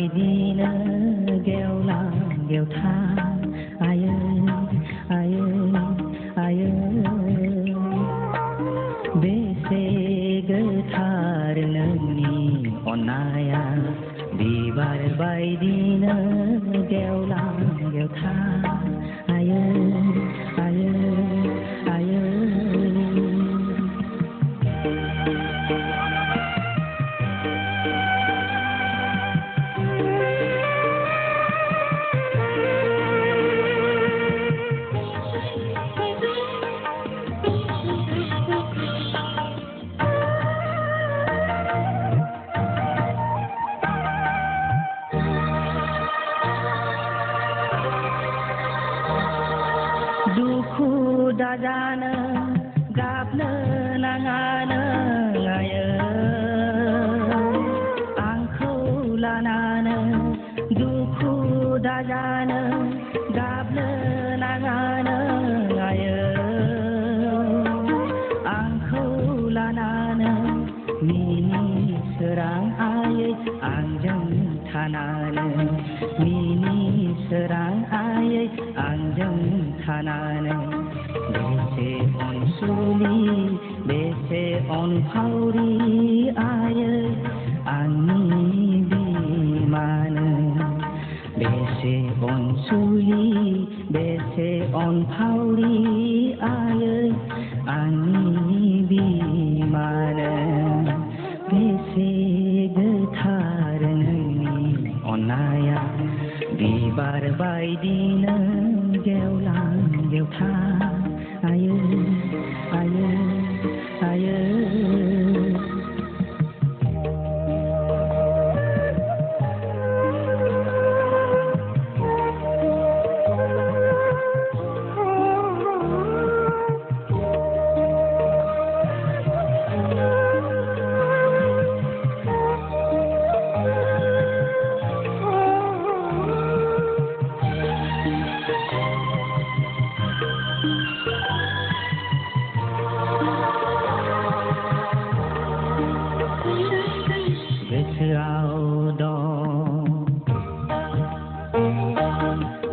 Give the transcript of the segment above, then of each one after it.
बायदिनो गेवलां गेवथा आयै आयै आयै बेसे गोथार नोंनि अननाया बिबार बायदिनो गेवलां गेवथा आयै आयै आयै दुखु दाजानो गाबनो नाङानो आयै आंखौ लानानो दुखु दाजानो गाबनो नाङानो आयै आंखौ लानानो मिनि सोरां आयै आंजों थानानो मिनि सोरां आयै आंजों थानानै बेसे अनसुलि बेसे अनफावरि आयै आंनि बिमानो बेसे अनसुलि बेसे अनफावरि आयै आंनि बिमानो बेसे गोथार नोंनि अननाया बिबार बायदिनो गेवलां गेवथा आयै आयै आयै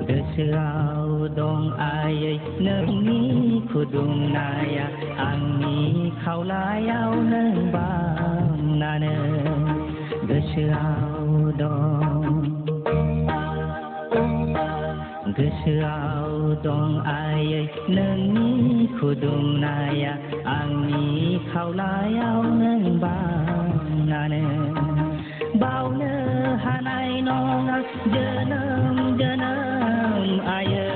गोसोआव दं आयै नोंनि खुदुमनाया आंनि खावलायाव नों बामनानो गोसोआव दं आयै नोंनि खुदुमनाया आंनि खावलायाव नों बामनानो बावनो हानाय नङा जोनोम जोनोम आयै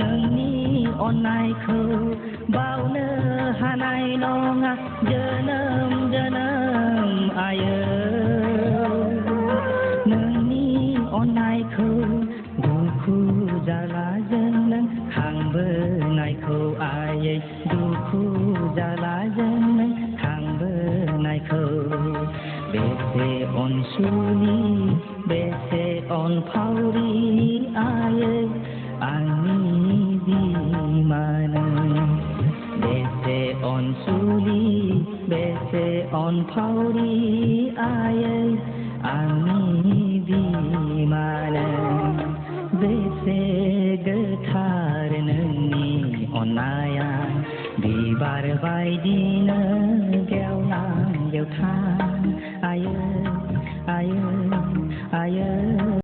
नोंनि अननायखौ बावनो हानाय नङा जोनोम जोनोम आयै नोंनि अननायखौ दुखु जालाजों नों खांबोनायखौ आयै दुखु जालाजों नों खांबोनायखौ बेसे अनसुलि बेसे अनफावरि आयै आंनि बिमानो बेसे अनसुलि बेसे अनफावरि आयै आंनि बिमानो बेसे गोथार नोंनि अननाया बिबार बायदिनो गेवलां गेवथा